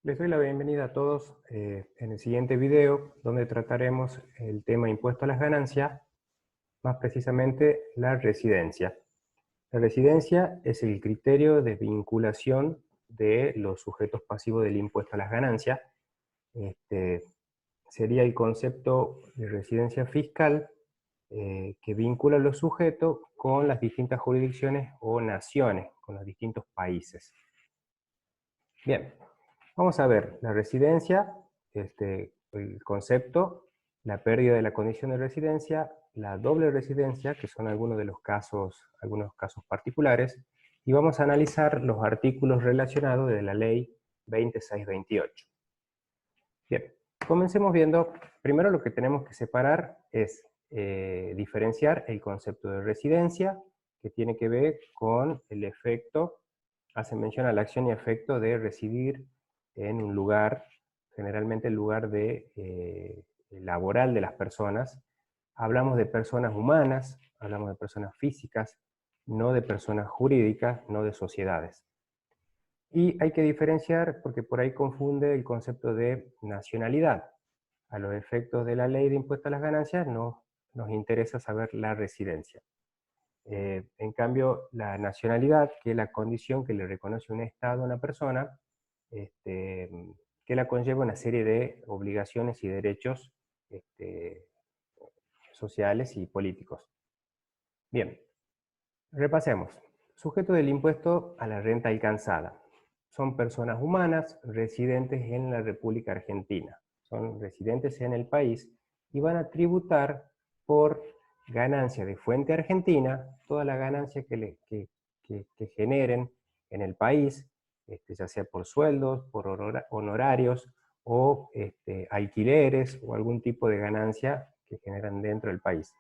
Les doy la bienvenida a todos en el siguiente video, donde trataremos el tema impuesto a las ganancias, más precisamente la residencia. La residencia es el criterio de vinculación de los sujetos pasivos del impuesto a las ganancias. Este, Sería el concepto de residencia fiscal que vincula a los sujetos con las distintas jurisdicciones o naciones, con los distintos países. Bien, vamos a ver la residencia, el concepto, la pérdida de la condición de residencia, la doble residencia, que son algunos casos particulares, y vamos a analizar los artículos relacionados de la ley 2628. Bien, comencemos viendo, primero lo que tenemos que separar es diferenciar el concepto de residencia, que tiene que ver con el efecto, hace mención a la acción y efecto de residir en un lugar, generalmente el lugar laboral de las personas. Hablamos de personas humanas, hablamos de personas físicas, no de personas jurídicas, no de sociedades. Y hay que diferenciar porque por ahí confunde el concepto de nacionalidad. A los efectos de la ley de impuesto a las ganancias nos interesa saber la residencia. En cambio, la nacionalidad, que es la condición que le reconoce un Estado a una persona, que la conlleva una serie de obligaciones y derechos sociales y políticos. Bien, repasemos. Sujeto del impuesto a la renta alcanzada. Son personas humanas residentes en la República Argentina. Son residentes en el país y van a tributar por ganancia de fuente argentina, toda la ganancia que generen en el país, ya sea por sueldos, por honorarios o alquileres o algún tipo de ganancia que generan dentro del país.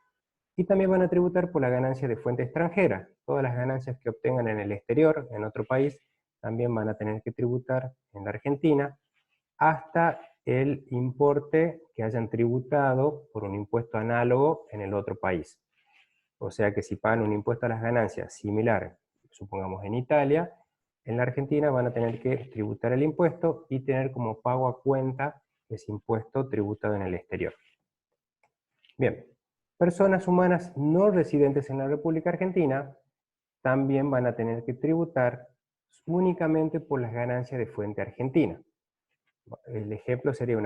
Y también van a tributar por la ganancia de fuente extranjera. Todas las ganancias que obtengan en el exterior, en otro país, también van a tener que tributar en la Argentina, hasta el importe que hayan tributado por un impuesto análogo en el otro país. O sea que si pagan un impuesto a las ganancias similar, supongamos en Italia, en la Argentina van a tener que tributar el impuesto y tener como pago a cuenta ese impuesto tributado en el exterior. Bien, personas humanas no residentes en la República Argentina también van a tener que tributar únicamente por las ganancias de fuente argentina. El ejemplo sería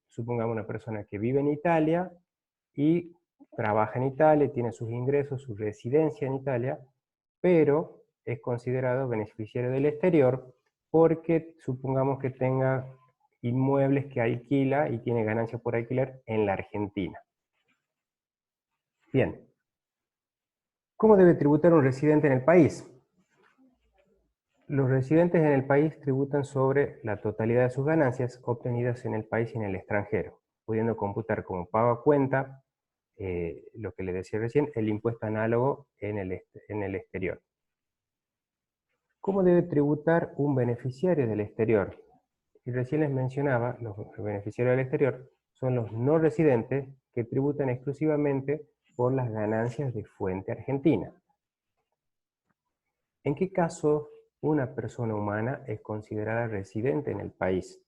supongamos una persona que vive en Italia y trabaja en Italia, tiene sus ingresos, su residencia en Italia, pero es considerado beneficiario del exterior porque supongamos que tenga inmuebles que alquila y tiene ganancias por alquiler en la Argentina. Bien, ¿cómo debe tributar un residente en el país? Los residentes en el país tributan sobre la totalidad de sus ganancias obtenidas en el país y en el extranjero, pudiendo computar como pago a cuenta, lo que les decía recién, el impuesto análogo en el exterior. ¿Cómo debe tributar un beneficiario del exterior? Y recién les mencionaba, los beneficiarios del exterior son los no residentes que tributan exclusivamente por las ganancias de fuente argentina. ¿En qué caso una persona humana es considerada residente en el país?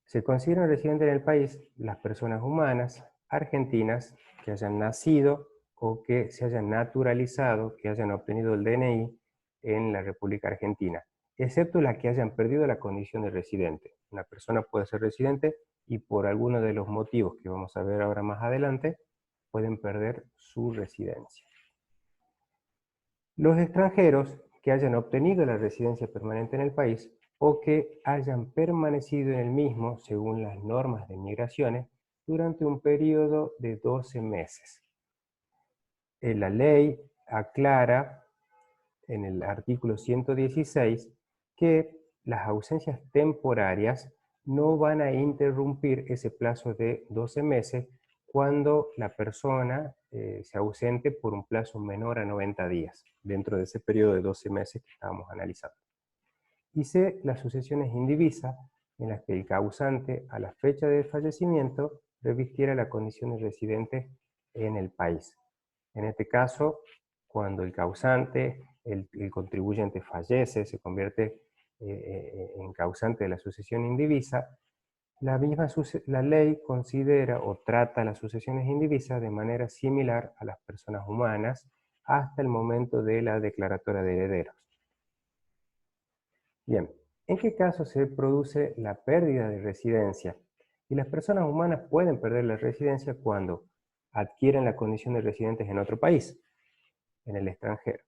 Se consideran residentes en el país las personas humanas argentinas que hayan nacido o que se hayan naturalizado, que hayan obtenido el DNI en la República Argentina, excepto las que hayan perdido la condición de residente. Una persona puede ser residente y por alguno de los motivos que vamos a ver ahora más adelante, pueden perder su residencia. Los extranjeros que hayan obtenido la residencia permanente en el país o que hayan permanecido en el mismo según las normas de migraciones durante un periodo de 12 meses. La ley aclara en el artículo 116 que las ausencias temporarias no van a interrumpir ese plazo de 12 meses cuando la persona se ausente por un plazo menor a 90 días, dentro de ese periodo de 12 meses que estábamos analizando. Y C, las sucesiones indivisas, en las que el causante a la fecha del fallecimiento revistiera la condición de residente en el país. En este caso, cuando el causante, el contribuyente fallece, se convierte causante de la sucesión indivisa, la ley considera o trata las sucesiones indivisas de manera similar a las personas humanas hasta el momento de la declaratoria de herederos. Bien, ¿en qué caso se produce la pérdida de residencia? Y las personas humanas pueden perder la residencia cuando adquieren la condición de residentes en otro país, en el extranjero,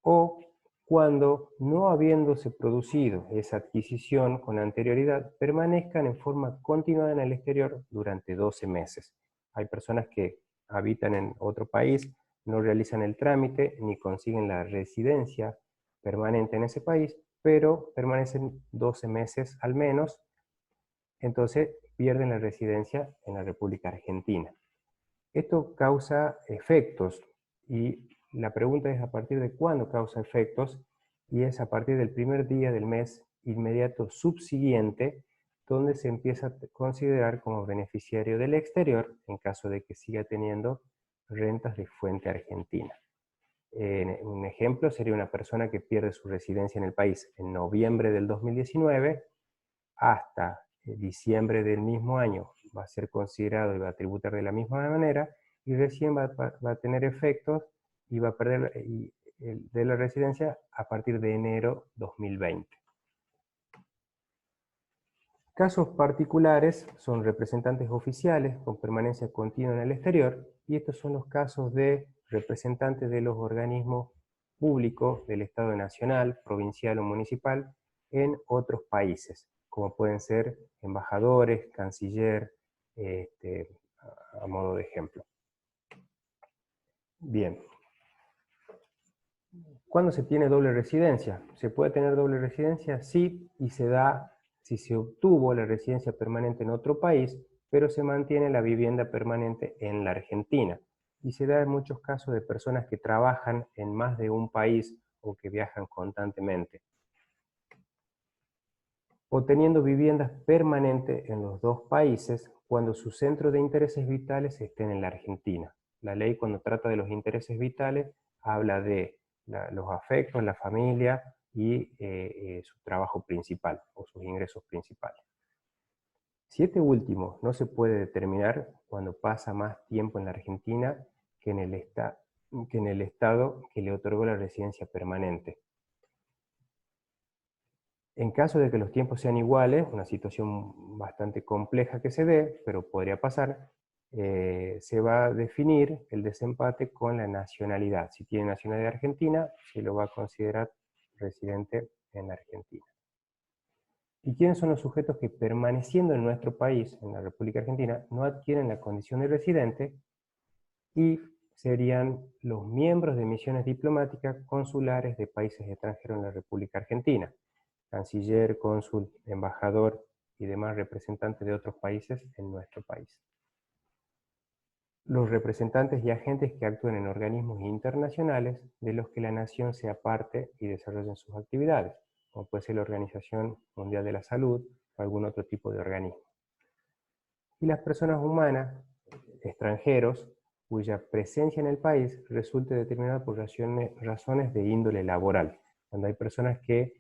o cuando, no habiéndose producido esa adquisición con anterioridad, permanezcan en forma continuada en el exterior durante 12 meses. Hay personas que habitan en otro país, no realizan el trámite ni consiguen la residencia permanente en ese país, pero permanecen 12 meses al menos, entonces pierden la residencia en la República Argentina. Esto causa efectos y la pregunta es a partir de cuándo causa efectos, y es a partir del primer día del mes inmediato subsiguiente donde se empieza a considerar como beneficiario del exterior en caso de que siga teniendo rentas de fuente argentina. Un ejemplo sería una persona que pierde su residencia en el país en noviembre del 2019 hasta diciembre del mismo año va a ser considerado y va a tributar de la misma manera, y recién va a tener efectos y va a perder de la residencia a partir de enero 2020. Casos particulares son representantes oficiales con permanencia continua en el exterior, y estos son los casos de representantes de los organismos públicos del Estado nacional, provincial o municipal en otros países, como pueden ser embajadores, canciller, a modo de ejemplo. Bien. ¿Cuándo se tiene doble residencia? ¿Se puede tener doble residencia? Sí, y se da si se obtuvo la residencia permanente en otro país, pero se mantiene la vivienda permanente en la Argentina. Y se da en muchos casos de personas que trabajan en más de un país o que viajan constantemente, o teniendo viviendas permanentes en los dos países cuando su centro de intereses vitales estén en la Argentina. La ley, cuando trata de los intereses vitales, habla de los afectos, la familia y su trabajo principal o sus ingresos principales. Si este último no se puede determinar cuando pasa más tiempo en la Argentina que en el estado que le otorgó la residencia permanente. En caso de que los tiempos sean iguales, una situación bastante compleja que se dé, pero podría pasar, se va a definir el desempate con la nacionalidad. Si tiene nacionalidad argentina, se lo va a considerar residente en Argentina. ¿Y quiénes son los sujetos que, permaneciendo en nuestro país, en la República Argentina, no adquieren la condición de residente? Y serían los miembros de misiones diplomáticas consulares de países extranjeros en la República Argentina. Canciller, cónsul, embajador y demás representantes de otros países en nuestro país. Los representantes y agentes que actúen en organismos internacionales de los que la nación sea parte y desarrollen sus actividades, como puede ser la Organización Mundial de la Salud o algún otro tipo de organismo. Y las personas humanas, extranjeros, cuya presencia en el país resulte determinada por razones de índole laboral, cuando hay personas que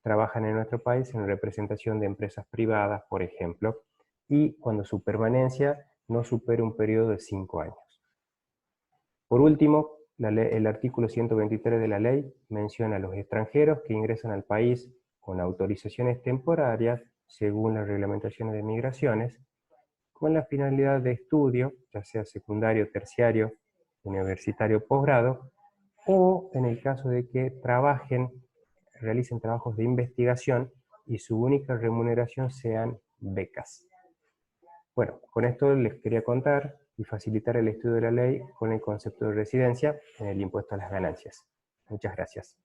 trabajan en nuestro país en representación de empresas privadas, por ejemplo, y cuando su permanencia no supere un periodo de 5 años. Por último, el artículo 123 de la ley menciona a los extranjeros que ingresan al país con autorizaciones temporarias según las reglamentaciones de migraciones, con la finalidad de estudio, ya sea secundario, terciario, universitario, posgrado, o en el caso de que realicen trabajos de investigación y su única remuneración sean becas. Bueno, con esto les quería contar y facilitar el estudio de la ley con el concepto de residencia en el impuesto a las ganancias. Muchas gracias.